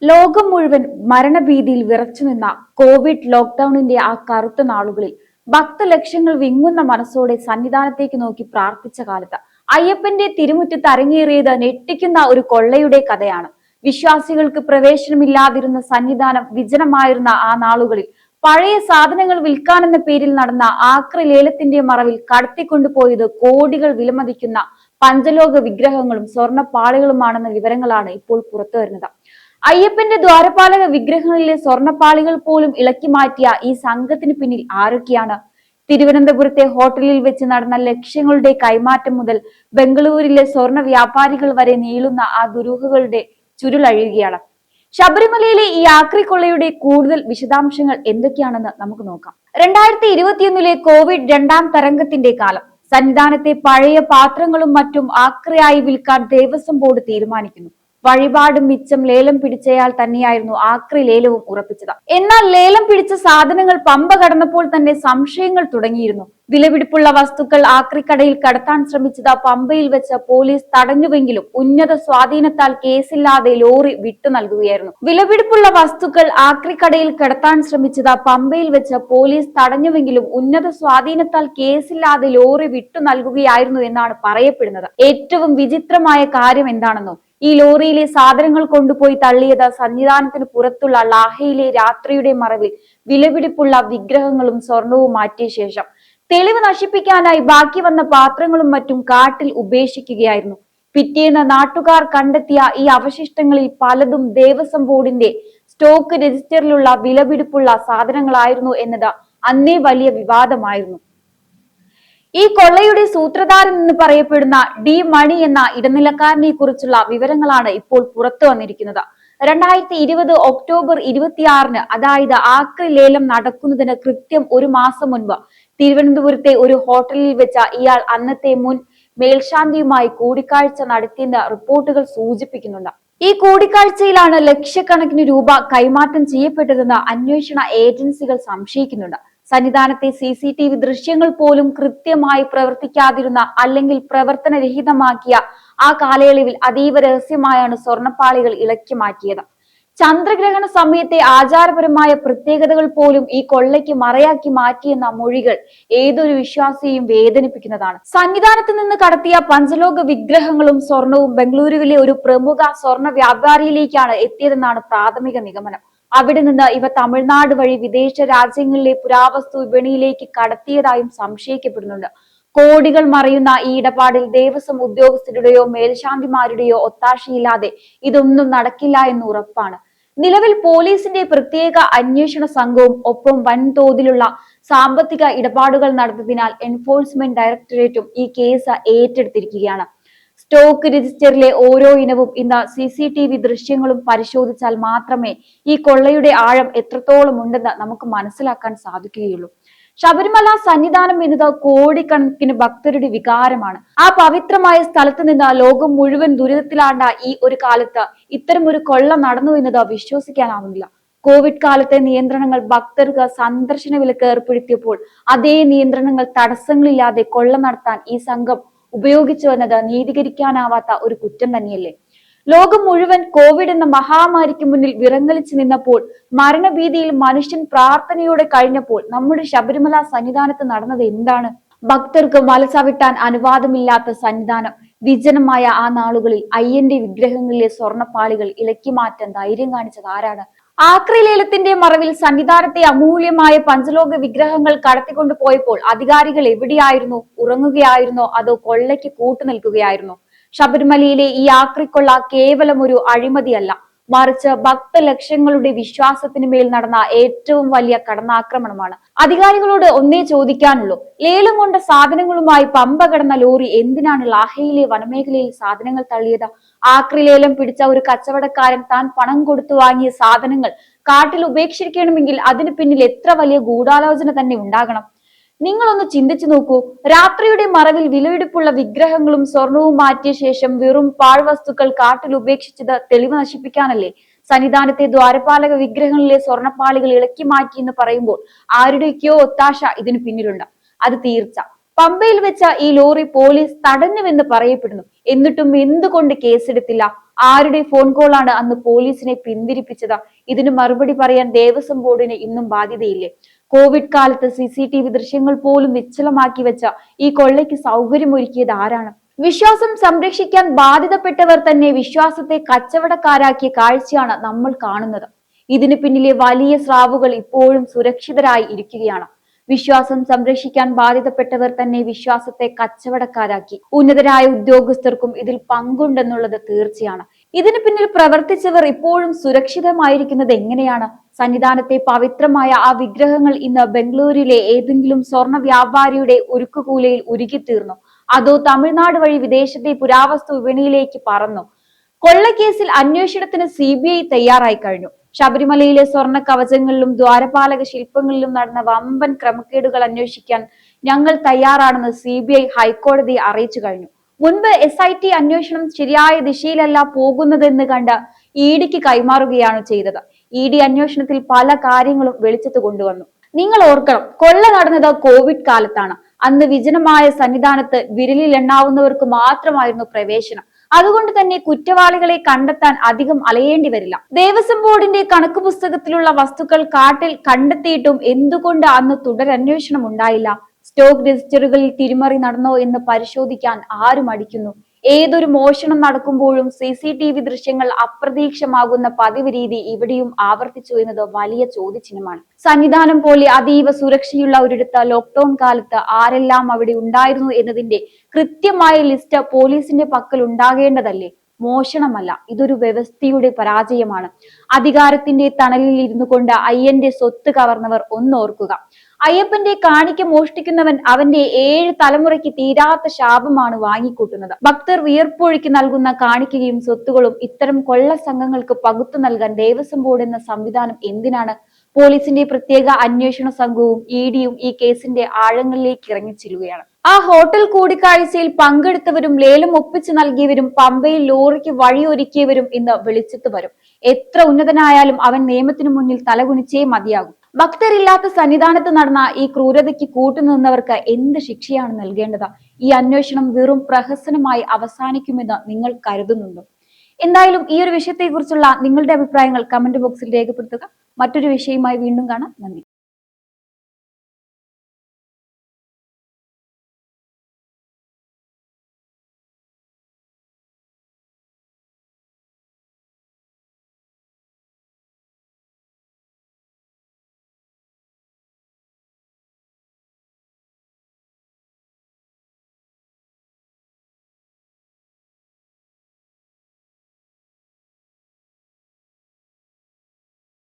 ലോകം മുഴുവൻ മരണഭീതിയിൽ വിറച്ചുനിന്ന കോവിഡ് ലോക്ക്ഡൌണിന്റെ ആ കറുത്ത നാളുകളിൽ ഭക്തലക്ഷങ്ങൾ വിങ്ങുന്ന മനസ്സോടെ സന്നിധാനത്തേക്ക് നോക്കി പ്രാർത്ഥിച്ച കാലത്ത് അയ്യപ്പന്റെ തിരുമുറ്റത്ത് അരങ്ങേറിയത് ഞെട്ടിക്കുന്ന ഒരു കൊള്ളയുടെ കഥയാണ്. വിശ്വാസികൾക്ക് പ്രവേശനമില്ലാതിരുന്ന സന്നിധാനം വിജനമായിരുന്ന ആ നാളുകളിൽ പഴയ സാധനങ്ങൾ വിൽക്കാനെന്ന പേരിൽ നടന്ന ആക്രി ലേലത്തിന്റെ മറവിൽ കടത്തിക്കൊണ്ടുപോയത് കോടികൾ വിലമതിക്കുന്ന പഞ്ചലോക വിഗ്രഹങ്ങളും സ്വർണ്ണപ്പാളികളുമാണെന്ന വിവരങ്ങളാണ് ഇപ്പോൾ പുറത്തു വരുന്നത്. അയ്യപ്പന്റെ ദ്വാരപാലക വിഗ്രഹങ്ങളിലെ സ്വർണ്ണപ്പാളികൾ പോലും ഇളക്കി മാറ്റിയ ഈ സംഘത്തിന് പിന്നിൽ ആരൊക്കെയാണ്? തിരുവനന്തപുരത്തെ ഹോട്ടലിൽ വെച്ച് നടന്ന ലക്ഷ്യങ്ങളുടെ കൈമാറ്റം മുതൽ ബംഗളൂരിലെ സ്വർണ്ണ വ്യാപാരികൾ വരെ നീളുന്ന ആ ദുരൂഹങ്ങളുടെ ചുരുളഴിയുകയാണ്. ശബരിമലയിലെ ഈ ആക്രിക്കൊള്ളയുടെ കൂടുതൽ വിശദാംശങ്ങൾ എന്തൊക്കെയാണെന്ന് നമുക്ക് നോക്കാം. 2021 കോവിഡ് രണ്ടാം തരംഗത്തിന്റെ കാലം. സന്നിധാനത്തെ പഴയ പാത്രങ്ങളും മറ്റും ആക്രിയായി വിൽക്കാൻ ദേവസ്വം ബോർഡ് തീരുമാനിക്കുന്നു. വഴിപാടും മിച്ചം ലേലം പിടിച്ചയാൾ തന്നെയായിരുന്നു ആക്രി ലേലവും ഉറപ്പിച്ചത്. എന്നാൽ ലേലം പിടിച്ച സാധനങ്ങൾ പമ്പ കടന്നപ്പോൾ തന്നെ സംശയങ്ങൾ തുടങ്ങിയിരുന്നു. വിലപിടിപ്പുള്ള വസ്തുക്കൾ ആക്രിക്കടയിൽ കടത്താൻ ശ്രമിച്ചത് പമ്പയിൽ വെച്ച് പോലീസ് തടഞ്ഞുവെങ്കിലും ഉന്നത സ്വാധീനത്താൽ കേസില്ലാതെ ലോറി വിട്ടു നൽകുകയായിരുന്നു. വിലപിടിപ്പുള്ള വസ്തുക്കൾ ആക്രിക്കടയിൽ കടത്താൻ ശ്രമിച്ചത് പമ്പയിൽ വെച്ച് പോലീസ് തടഞ്ഞുവെങ്കിലും ഉന്നത സ്വാധീനത്താൽ കേസില്ലാതെ ലോറി വിട്ടു നൽകുകയായിരുന്നു എന്നാണ് പറയപ്പെടുന്നത്. ഏറ്റവും വിചിത്രമായ കാര്യം എന്താണെന്നോ, ഈ ലോറിയിലെ സാധനങ്ങൾ കൊണ്ടുപോയി തള്ളിയത് സന്നിധാനത്തിന് പുറത്തുള്ള ലാഹയിലെ രാത്രിയുടെ മറവിൽ വിലപിടിപ്പുള്ള വിഗ്രഹങ്ങളും സ്വർണവും മാറ്റിയ ശേഷം തെളിവ് നശിപ്പിക്കാനായി ബാക്കി വന്ന പാത്രങ്ങളും മറ്റും കാട്ടിൽ ഉപേക്ഷിക്കുകയായിരുന്നു. പിറ്റേന്ന് നാട്ടുകാർ കണ്ടെത്തിയ ഈ അവശിഷ്ടങ്ങളിൽ പലതും ദേവസ്വം ബോർഡിന്റെ സ്റ്റോക്ക് രജിസ്റ്ററിലുള്ള വിലപിടിപ്പുള്ള സാധനങ്ങളായിരുന്നു എന്നത് അന്നേ വലിയ വിവാദമായിരുന്നു. ഈ കൊള്ളയുടെ സൂത്രധാരൻ എന്ന് പറയപ്പെടുന്ന ഡി മണി എന്ന ഇടനിലക്കാരനെ കുറിച്ചുള്ള വിവരങ്ങളാണ് ഇപ്പോൾ പുറത്തു വന്നിരിക്കുന്നത്. 2020 ഒക്ടോബർ 26-ന്, അതായത് ആക്രി ലേലം നടക്കുന്നതിന് കൃത്യം ഒരു മാസം മുൻപ് തിരുവനന്തപുരത്തെ ഒരു ഹോട്ടലിൽ വെച്ച ഇയാൾ അന്നത്തെ മുൻ മേൽശാന്തിയുമായി കൂടിക്കാഴ്ച നടത്തിയെന്ന് റിപ്പോർട്ടുകൾ സൂചിപ്പിക്കുന്നുണ്ട്. ഈ കൂടിക്കാഴ്ചയിലാണ് ലക്ഷക്കണക്കിന് രൂപ കൈമാറ്റം ചെയ്യപ്പെട്ടതെന്ന് അന്വേഷണ ഏജൻസികൾ സംശയിക്കുന്നുണ്ട്. സന്നിധാനത്തെ CCTV ദൃശ്യങ്ങൾ പോലും കൃത്യമായി പ്രവർത്തിക്കാതിരുന്ന അല്ലെങ്കിൽ പ്രവർത്തനരഹിതമാക്കിയ ആ കാലയളവിൽ അതീവ രഹസ്യമായാണ് സ്വർണ്ണപ്പാളികൾ ഇളക്കി മാറ്റിയത്. ചന്ദ്രഗ്രഹണ സമയത്തെ ആചാരപരമായ പ്രത്യേകതകൾ പോലും ഈ കൊള്ളയ്ക്ക് മറയാക്കി മാറ്റിയെന്ന മൊഴികൾ ഏതൊരു വിശ്വാസിയെയും വേദനിപ്പിക്കുന്നതാണ്. സന്നിധാനത്ത് നിന്ന് കടത്തിയ പഞ്ചലോക വിഗ്രഹങ്ങളും സ്വർണവും ബംഗളൂരുവിലെ ഒരു പ്രമുഖ സ്വർണ്ണ വ്യാപാരിയിലേക്കാണ് എത്തിയതെന്നാണ് പ്രാഥമിക നിഗമനം. അവിടെ നിന്ന് ഇവ തമിഴ്നാട് വഴി വിദേശ രാജ്യങ്ങളിലെ പുരാവസ്തു വിപണിയിലേക്ക് കടത്തിയതായും സംശയിക്കപ്പെടുന്നുണ്ട്. കോടികൾ മറയുന്ന ഈ ഇടപാടിൽ ദേവസ്വം ഉദ്യോഗസ്ഥരുടെയോ മേൽശാന്തിമാരുടെയോ ഒത്താശയില്ലാതെ ഇതൊന്നും നടക്കില്ല എന്ന് ഉറപ്പാണ്. നിലവിൽ പോലീസിന്റെ പ്രത്യേക അന്വേഷണ സംഘവും ഒപ്പം വൻതോതിലുള്ള സാമ്പത്തിക ഇടപാടുകൾ നടന്നതിനാൽ എൻഫോഴ്സ്മെന്റ് ഡയറക്ടറേറ്റും ഈ കേസ് ഏറ്റെടുത്തിരിക്കുകയാണ്. സ്റ്റോക്ക് രജിസ്റ്ററിലെ ഓരോ ഇനവും ഇന്ന് CCTV ദൃശ്യങ്ങളും പരിശോധിച്ചാൽ മാത്രമേ ഈ കൊള്ളയുടെ ആഴം എത്രത്തോളം ഉണ്ടെന്ന് നമുക്ക് മനസ്സിലാക്കാൻ സാധിക്കുകയുള്ളൂ. ശബരിമല സന്നിധാനം എന്നത് കോടിക്കണക്കിന് ഭക്തരുടെ വികാരമാണ്. ആ പവിത്രമായ സ്ഥലത്ത് നിന്ന് ലോകം മുഴുവൻ ദുരിതത്തിലാണ്ട ഈ ഒരു കാലത്ത് ഇത്തരം ഒരു കൊള്ള നടന്നു എന്നത് വിശ്വസിക്കാനാവുന്നില്ല. കോവിഡ് കാലത്തെ നിയന്ത്രണങ്ങൾ ഭക്തർക്ക് സന്ദർശന വിലക്ക് ഏർപ്പെടുത്തിയപ്പോൾ അതേ നിയന്ത്രണങ്ങൾ തടസ്സങ്ങളില്ലാതെ കൊള്ള നടത്താൻ ഈ സംഘം ഉപയോഗിച്ചു എന്നത് നീതീകരിക്കാനാവാത്ത ഒരു കുറ്റം തന്നെയല്ലേ? ലോകം മുഴുവൻ കോവിഡ് എന്ന മഹാമാരിക്ക് മുന്നിൽ വിറങ്ങലിച്ചു നിന്നപ്പോൾ, മരണഭീതിയിൽ മനുഷ്യൻ പ്രാർത്ഥനയോടെ കഴിഞ്ഞപ്പോൾ നമ്മുടെ ശബരിമല സന്നിധാനത്ത് നടന്നത് എന്താണ്? ഭക്തർക്ക് മല ചവിട്ടാൻ അനുവാദമില്ലാത്ത സന്നിധാനം, വിജനമായ ആ നാളുകളിൽ അയ്യന്റെ വിഗ്രഹങ്ങളിലെ സ്വർണ്ണപ്പാളികൾ ഇളക്കി മാറ്റാൻ ധൈര്യം കാണിച്ചത് ആരാണ്? ആക്രി ലേലത്തിന്റെ മറവിൽ സന്നിധാനത്തെ അമൂല്യമായ പഞ്ചലോക വിഗ്രഹങ്ങൾ കടത്തിക്കൊണ്ടു പോയപ്പോൾ അധികാരികൾ എവിടെയായിരുന്നു? ഉറങ്ങുകയായിരുന്നോ അതോ കൊള്ളയ്ക്ക് കൂട്ടുനിൽക്കുകയായിരുന്നോ? ശബരിമലയിലെ ഈ ആക്രിക്കൊള്ള കേവലം ഒരു അഴിമതിയല്ല, മറിച്ച് ഭക്തലക്ഷങ്ങളുടെ വിശ്വാസത്തിന് മേൽ നടന്ന ഏറ്റവും വലിയ കടന്നാക്രമണമാണ്. അധികാരികളോട് ഒന്നേ ചോദിക്കാനുള്ളൂ, ലേലം കൊണ്ട സാധനങ്ങളുമായി പമ്പ കടന്ന ലോറി എന്തിനാണ് ലാഹയിലെ വനമേഖലയിൽ സാധനങ്ങൾ തള്ളിയത്? ആക്രി ലേലം പിടിച്ച ഒരു കച്ചവടക്കാരൻ താൻ പണം കൊടുത്തു വാങ്ങിയ സാധനങ്ങൾ കാട്ടിൽ ഉപേക്ഷിക്കണമെങ്കിൽ അതിന് പിന്നിൽ എത്ര വലിയ ഗൂഢാലോചന തന്നെ ഉണ്ടാകണം? നിങ്ങളൊന്ന് ചിന്തിച്ചു നോക്കൂ. രാത്രിയുടെ മറവിൽ വിലപിടിപ്പുള്ള വിഗ്രഹങ്ങളും സ്വർണവും മാറ്റിയ ശേഷം വെറും പാഴ്വസ്തുക്കൾ കാട്ടിൽ ഉപേക്ഷിച്ചത് തെളിവ് നശിപ്പിക്കാനല്ലേ? സന്നിധാനത്തെ ദ്വാരപാലക വിഗ്രഹങ്ങളിലെ സ്വർണ്ണപ്പാളികൾ ഇളക്കി മാറ്റി എന്ന് പറയുമ്പോൾ ആരുടെയൊക്കെയോ ഒത്താശ ഇതിനു പിന്നിലുണ്ട്. അത് തീർച്ച. പമ്പയിൽ വെച്ച ഈ ലോറി പോലീസ് തടഞ്ഞുവെന്ന് പറയപ്പെടുന്നു. എന്നിട്ടും എന്തുകൊണ്ട് കേസെടുത്തില്ല? ആരുടെ ഫോൺ കോളാണ് അന്ന് പോലീസിനെ പിന്തിരിപ്പിച്ചത്? ഇതിന് മറുപടി പറയാൻ ദേവസ്വം ബോർഡിന് ഇന്നും ബാധ്യതയില്ലേ? കോവിഡ് കാലത്ത് CCTV ദൃശ്യങ്ങൾ പോലും നിശ്ചലമാക്കി വെച്ച ഈ കൊള്ളയ്ക്ക് സൗകര്യമൊരുക്കിയത് ആരാണ്? വിശ്വാസം സംരക്ഷിക്കാൻ ബാധ്യതപ്പെട്ടവർ തന്നെ വിശ്വാസത്തെ കച്ചവടക്കാരാക്കിയ കാഴ്ചയാണ് നമ്മൾ കാണുന്നത്. ഇതിന് പിന്നിലെ വലിയ സ്രാവുകൾ ഇപ്പോഴും സുരക്ഷിതരായി ഇരിക്കുകയാണ്. വിശ്വാസം സംരക്ഷിക്കാൻ ബാധ്യതപ്പെട്ടവർ തന്നെ വിശ്വാസത്തെ കച്ചവടക്കാരാക്കി. ഉന്നതരായ ഉദ്യോഗസ്ഥർക്കും ഇതിൽ പങ്കുണ്ടെന്നുള്ളത് തീർച്ചയാണ്. ഇതിന് പിന്നിൽ പ്രവർത്തിച്ചവർ ഇപ്പോഴും സുരക്ഷിതമായിരിക്കുന്നത് എങ്ങനെയാണ്? സന്നിധാനത്തെ പവിത്രമായ ആ വിഗ്രഹങ്ങൾ ഇന്ന് ബംഗളൂരുവിലെ ഏതെങ്കിലും സ്വർണ്ണ വ്യാപാരിയുടെ ഉരുക്കുകൂലയിൽ ഉരുകിത്തീർന്നു? അതോ തമിഴ്നാട് വഴി വിദേശത്തെ പുരാവസ്തു വിപണിയിലേക്ക് പറന്നു? കൊള്ളക്കേസിൽ അന്വേഷണത്തിന് CBI തയ്യാറായി കഴിഞ്ഞു. ശബരിമലയിലെ സ്വർണ്ണ കവചങ്ങളിലും ദ്വാരപാലക ശില്പങ്ങളിലും നടന്ന വമ്പൻ ക്രമക്കേടുകൾ അന്വേഷിക്കാൻ ഞങ്ങൾ തയ്യാറാണെന്ന് CBI ഹൈക്കോടതിയെ അറിയിച്ചു കഴിഞ്ഞു. മുൻപ് SIT അന്വേഷണം ശരിയായ ദിശയിലല്ല പോകുന്നതെന്ന് കണ്ട് EDക്ക് കൈമാറുകയാണ് ചെയ്തത്. ED അന്വേഷണത്തിൽ പല കാര്യങ്ങളും വെളിച്ചത്ത് കൊണ്ടുവന്നു. നിങ്ങൾ ഓർക്കണം, കൊള്ള നടന്നത് കോവിഡ് കാലത്താണ്. അന്ന് വിജനമായ സന്നിധാനത്ത് വിരലിൽ എണ്ണാവുന്നവർക്ക് മാത്രമായിരുന്നു പ്രവേശനം. അതുകൊണ്ട് തന്നെ കുറ്റവാളികളെ കണ്ടെത്താൻ അധികം അലയേണ്ടി വരില്ല. ദേവസ്വം ബോർഡിന്റെ കണക്ക് പുസ്തകത്തിലുള്ള വസ്തുക്കൾ കാട്ടിൽ കണ്ടെത്തിയിട്ടും എന്തുകൊണ്ട് അന്ന് തുടരന്വേഷണം ഉണ്ടായില്ല? സ്റ്റോക്ക് രജിസ്റ്ററുകളിൽ തിരിമറി നടന്നോ എന്ന് പരിശോധിക്കാൻ ആരും മടിക്കുന്നു? ഏതൊരു മോഷണം നടക്കുമ്പോഴും CCTV ദൃശ്യങ്ങൾ അപ്രതീക്ഷമാകുന്ന പതിവ് രീതി ഇവിടെയും ആവർത്തിച്ചു എന്നത് വലിയ ചോദ്യചിഹ്നമാണ്. സന്നിധാനം പോലെ അതീവ സുരക്ഷയുള്ള ഒരിടത്ത് ലോക്ക്ഡൌൺ കാലത്ത് ആരെല്ലാം അവിടെ ഉണ്ടായിരുന്നു എന്നതിന്റെ കൃത്യമായ ലിസ്റ്റ് പോലീസിന്റെ പക്കൽ ഉണ്ടാകേണ്ടതല്ലേ? മോഷണമല്ല, ഇതൊരു വ്യവസ്ഥയുടെ പരാജയമാണ്. അധികാരത്തിന്റെ തണലിൽ ഇരുന്നു കൊണ്ട് അയ്യന്റെ സ്വത്ത് കവർന്നവർ ഒന്നോർക്കുക. അയ്യപ്പന്റെ കാണിക്ക മോഷ്ടിക്കുന്നവൻ അവന്റെ 7 തലമുറയ്ക്ക് തീരാത്ത ശാപമാണ് വാങ്ങിക്കൂട്ടുന്നത്. ഭക്തർ വിയർപ്പൊഴുക്കി നൽകുന്ന കാണിക്കയും സ്വത്തുകളും ഇത്തരം കൊള്ള സംഘങ്ങൾക്ക് പകുത്തു നൽകാൻ ദേവസ്വം ബോർഡ് എന്ന സംവിധാനം എന്തിനാണ്? പോലീസിന്റെ പ്രത്യേക അന്വേഷണ സംഘവും EDയും ഈ കേസിന്റെ ആഴങ്ങളിലേക്ക് ഇറങ്ങിച്ചെല്ലുകയാണ്. ആ ഹോട്ടൽ കൂടിക്കാഴ്ചയിൽ പങ്കെടുത്തവരും ലേലം ഒപ്പിച്ചു നൽകിയവരും പമ്പയിൽ ലോറിക്ക് വഴിയൊരുക്കിയവരും ഇന്ന് വെളിച്ചത്ത് വരും. എത്ര ഉന്നതനായാലും അവൻ നിയമത്തിനു മുന്നിൽ തലകുനിച്ചേ മതിയാകും. ഭക്തരില്ലാത്ത സന്നിധാനത്ത് നടന്ന ഈ ക്രൂരതയ്ക്ക് കൂട്ടുനിന്നവർക്ക് എന്ത് ശിക്ഷയാണ് നൽകേണ്ടത്? ഈ അന്വേഷണം വെറും പ്രഹസനമായി അവസാനിക്കുമെന്ന് നിങ്ങൾ കരുതുന്നുണ്ടോ? എന്തായാലും ഈ ഒരു വിഷയത്തെക്കുറിച്ചുള്ള നിങ്ങളുടെ അഭിപ്രായങ്ങൾ കമന്റ് ബോക്സിൽ രേഖപ്പെടുത്തുക. മറ്റൊരു വിഷയവുമായി വീണ്ടും കാണാം. നന്ദി.